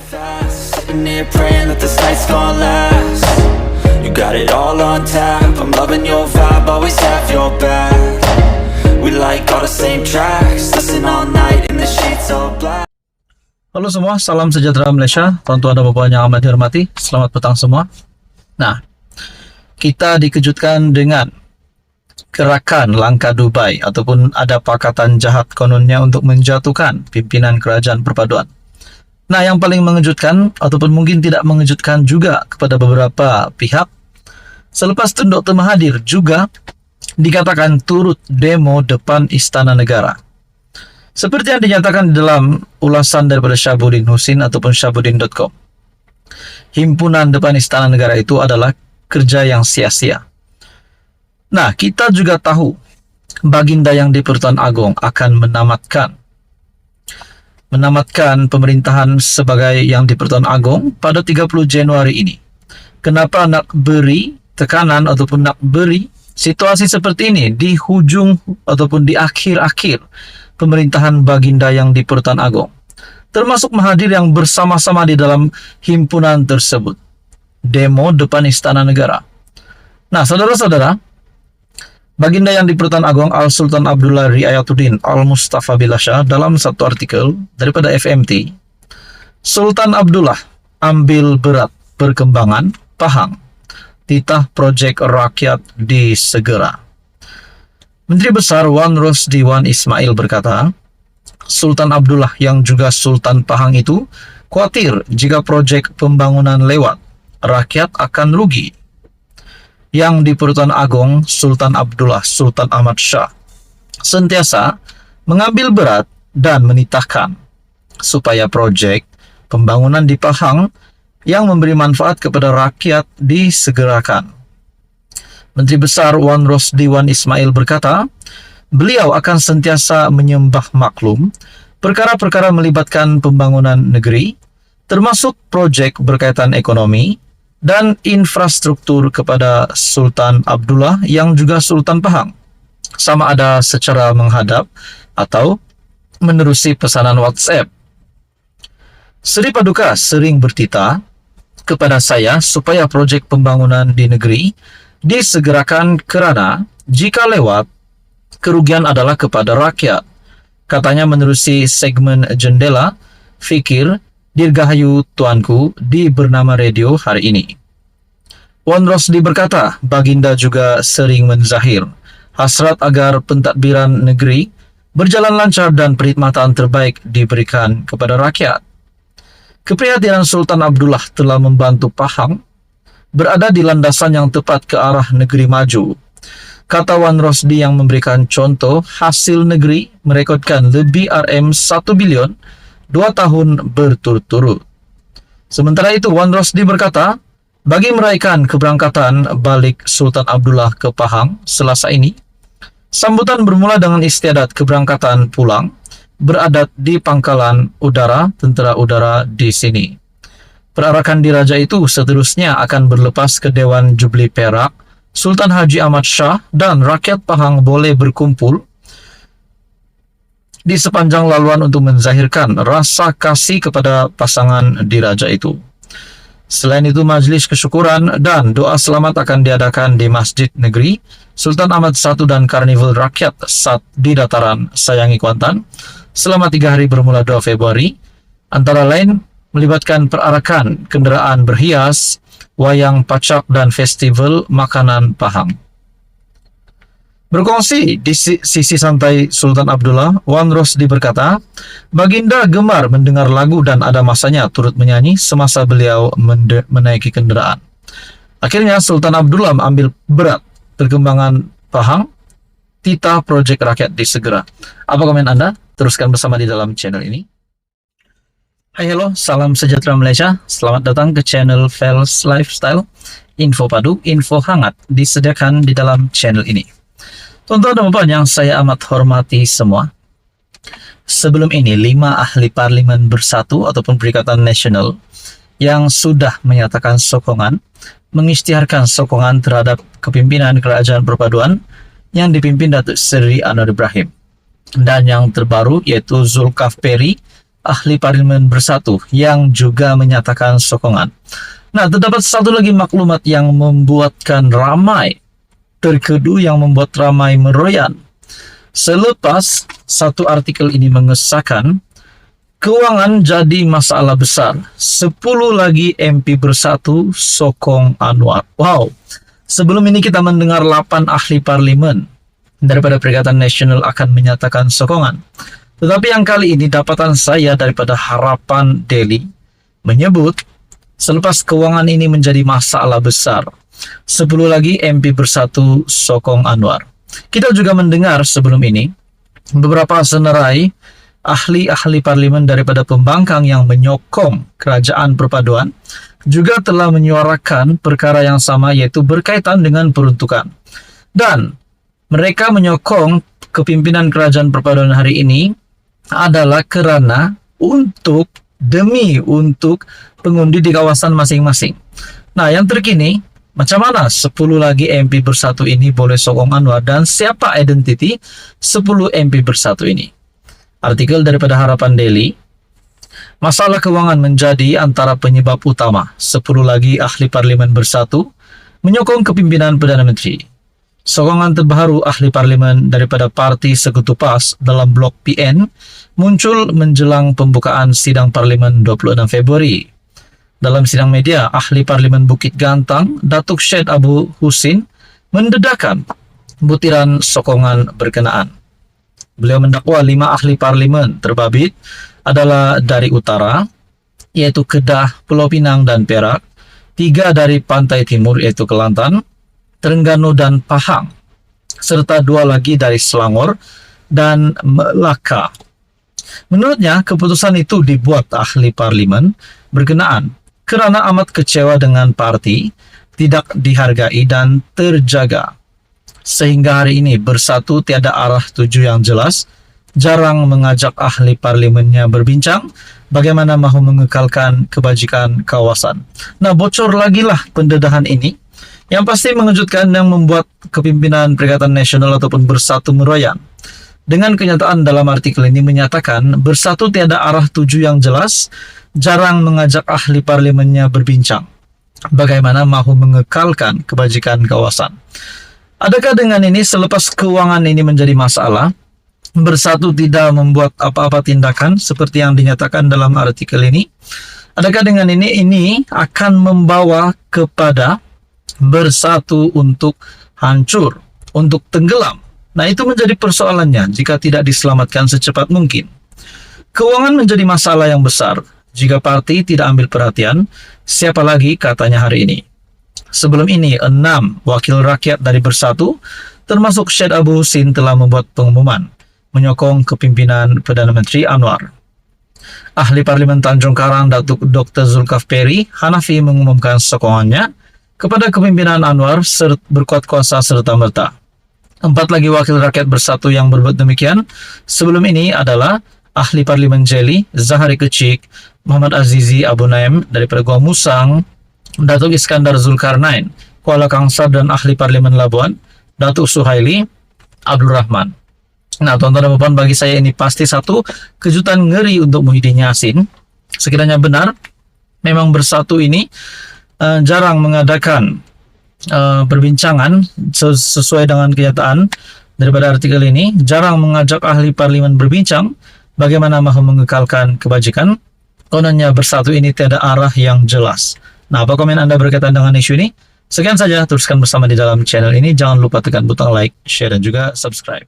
fast, sitting here praying that this night's gonna last. You got it all on tap, I'm loving your vibe, always have your back. We like all the same tracks, listen all night in the sheets all black. Halo semua, salam sejahtera Malaysia, tuan-tuan dan puan yang amat dihormati, selamat petang semua. Nah, kita dikejutkan dengan gerakan langkah Dubai ataupun ada pakatan jahat kononnya untuk menjatuhkan pimpinan kerajaan perpaduan. Nah, yang paling mengejutkan ataupun mungkin tidak mengejutkan juga kepada beberapa pihak, selepas Tun Dr. Mahathir juga dikatakan turut demo depan Istana Negara. Seperti yang dinyatakan di dalam ulasan daripada Syahabuddin Husin ataupun syahabuddin.com. Himpunan depan Istana Negara itu adalah kerja yang sia-sia. Nah, kita juga tahu Baginda yang di-Pertuan Agong akan menamatkan pemerintahan sebagai yang di-Pertuan Agong pada 30 Januari ini. Kenapa nak beri tekanan ataupun nak beri situasi seperti ini di hujung ataupun di akhir-akhir pemerintahan Baginda yang di-Pertuan Agong, termasuk Mahathir yang bersama-sama di dalam himpunan tersebut, demo depan Istana Negara. Nah, saudara-saudara, Baginda yang di-Pertuan Agong Al-Sultan Abdullah Riayatuddin Al-Mustafa Bilasha dalam satu artikel daripada FMT, Sultan Abdullah ambil berat perkembangan Pahang, titah projek rakyat disegera. Menteri Besar Wan Rosdi Wan Ismail berkata, Sultan Abdullah yang juga Sultan Pahang itu khawatir jika projek pembangunan lewat, rakyat akan rugi. Yang di-Pertuan Agong Sultan Abdullah Sultan Ahmad Shah sentiasa mengambil berat dan menitahkan supaya projek pembangunan di Pahang yang memberi manfaat kepada rakyat disegerakan. Menteri Besar Wan Rosdi Wan Ismail berkata, beliau akan sentiasa menyembah maklum perkara-perkara melibatkan pembangunan negeri, termasuk projek berkaitan ekonomi dan infrastruktur kepada Sultan Abdullah yang juga Sultan Pahang, sama ada secara menghadap atau menerusi pesanan WhatsApp. Sri Paduka sering bertitah kepada saya supaya projek pembangunan di negeri disegerakan kerana jika lewat, kerugian adalah kepada rakyat. Katanya menerusi segmen Jendela Fikir Dirgahayu Tuanku di Bernama Radio hari ini. Wan Rosdi berkata, Baginda juga sering menzahir hasrat agar pentadbiran negeri berjalan lancar dan perkhidmatan terbaik diberikan kepada rakyat. Keprihatinan Sultan Abdullah telah membantu Pahang berada di landasan yang tepat ke arah negeri maju. Kata Wan Rosdi yang memberikan contoh hasil negeri merekodkan lebih RM1 bilion 2 tahun berturut-turut. Sementara itu, Wan Rosdi berkata, bagi meraihkan keberangkatan balik Sultan Abdullah ke Pahang Selasa ini, sambutan bermula dengan istiadat keberangkatan pulang beradat di pangkalan udara Tentera Udara di sini. Perarakan diraja itu seterusnya akan berlepas ke Dewan Jubli Perak, Sultan Haji Ahmad Shah dan rakyat Pahang boleh berkumpul di sepanjang laluan untuk menzahirkan rasa kasih kepada pasangan diraja itu. Selain itu, majlis kesyukuran dan doa selamat akan diadakan di Masjid Negeri Sultan Ahmad I dan Karnival Rakyat Sat di Dataran Sayangi Kuantan selama 3 hari bermula 2 Februari, antara lain melibatkan perarakan kenderaan berhias, wayang pacak dan festival makanan Pahang. Berkongsi di sisi santai Sultan Abdullah, Wan Rosdi berkata, Baginda gemar mendengar lagu dan ada masanya turut menyanyi semasa beliau menaiki kenderaan. Akhirnya Sultan Abdullah mengambil berat perkembangan Pahang, titah projek rakyat disegera. Apa komen Anda? Teruskan bersama di dalam channel ini. Hai, hello, salam sejahtera Malaysia. Selamat datang ke channel Fels Lifestyle. Info padu, info hangat disediakan di dalam channel ini. Tuan-tuan dan puan yang saya amat hormati semua, sebelum ini 5 ahli parlimen bersatu ataupun Perikatan Nasional yang sudah menyatakan sokongan, mengisytiharkan sokongan terhadap kepimpinan kerajaan perpaduan yang dipimpin Datuk Seri Anwar Ibrahim. Dan yang terbaru yaitu Zulkifli ahli parlemen bersatu yang juga menyatakan sokongan. Nah, terdapat satu lagi maklumat yang membuatkan ramai, terkedu yang membuat ramai meroyan. Selepas satu artikel ini mengesahkan, keuangan jadi masalah besar. 10 lagi MP bersatu sokong Anwar. Wow, sebelum ini kita mendengar 8 ahli parlemen daripada Perikatan Nasional akan menyatakan sokongan. Tetapi yang kali ini dapatan saya daripada Harapan Daily menyebut selepas keuangan ini menjadi masalah besar, 10 lagi MP bersatu sokong Anwar. Kita juga mendengar sebelum ini beberapa senerai ahli-ahli parlemen daripada pembangkang yang menyokong kerajaan perpaduan juga telah menyuarakan perkara yang sama, yaitu berkaitan dengan peruntukan. Dan mereka menyokong kepimpinan kerajaan perpaduan hari ini adalah kerana untuk pengundi di kawasan masing-masing. Nah, yang terkini, macam mana 10 lagi MP bersatu ini boleh sokong Anwar dan siapa identiti 10 MP bersatu ini? Artikel daripada Harapan Daily, masalah keuangan menjadi antara penyebab utama 10 lagi ahli parlemen bersatu menyokong kepimpinan Perdana Menteri. Sokongan terbaru ahli parlemen daripada Parti Sekutu PAS dalam blok PN muncul menjelang pembukaan sidang parlemen 26 Februari. Dalam sidang media, ahli parlemen Bukit Gantang, Datuk Syed Abu Husin, mendedahkan butiran sokongan berkenaan. Beliau mendakwa 5 ahli parlemen terbabit adalah dari utara, yaitu Kedah, Pulau Pinang dan Perak, 3 dari pantai timur, yaitu Kelantan, Terengganu dan Pahang, serta 2 lagi dari Selangor dan Melaka. Menurutnya, keputusan itu dibuat ahli parlemen berkenaan kerana amat kecewa dengan parti tidak dihargai dan terjaga. Sehingga hari ini bersatu tiada arah tuju yang jelas, jarang mengajak ahli parlemennya berbincang bagaimana mahu mengekalkan kebajikan kawasan. Nah, bocor lagilah pendedahan ini yang pasti mengejutkan yang membuat kepimpinan Perikatan Nasional ataupun bersatu meroyan. Dengan kenyataan dalam artikel ini menyatakan bersatu tiada arah tuju yang jelas, jarang mengajak ahli parlemennya berbincang bagaimana mahu mengekalkan kebajikan kawasan. Adakah dengan ini selepas keuangan ini menjadi masalah, bersatu tidak membuat apa-apa tindakan seperti yang dinyatakan dalam artikel ini? Adakah dengan ini akan membawa kepada bersatu untuk hancur, untuk tenggelam? Nah, itu menjadi persoalannya jika tidak diselamatkan secepat mungkin. Keuangan menjadi masalah yang besar. Jika parti tidak ambil perhatian, siapa lagi katanya hari ini? Sebelum ini, 6 wakil rakyat dari Bersatu, termasuk Syed Abu Husin, telah membuat pengumuman menyokong kepimpinan Perdana Menteri Anwar. Ahli Parlimen Tanjung Karang, Datuk Dr. Zulkifli Hanafi mengumumkan sokongannya kepada kepimpinan Anwar berkuat kuasa serta-merta. 4 lagi wakil rakyat Bersatu yang berbuat demikian sebelum ini adalah ahli Parlimen Jeli, Zahari Kecik, Muhammad Azizi Abu Naim daripada Gua Musang, Datuk Iskandar Zulkarnain, Kuala Kangsar, dan ahli Parlimen Labuan, Datuk Suhaili Abdul Rahman. Nah, tuan-tuan dan puan, bagi saya ini pasti satu kejutan ngeri untuk Muhyiddin Yassin. Sekiranya benar, memang Bersatu ini jarang mengadakan perbincangan sesuai dengan kenyataan daripada artikel ini, jarang mengajak ahli parlimen berbincang bagaimana mahu mengekalkan kebajikan. Kononnya Bersatu ini tiada arah yang jelas. Nah, apa komen Anda berkaitan dengan isu ini? Sekian saja, teruskan bersama di dalam channel ini. Jangan lupa tekan butang like, share, dan juga subscribe.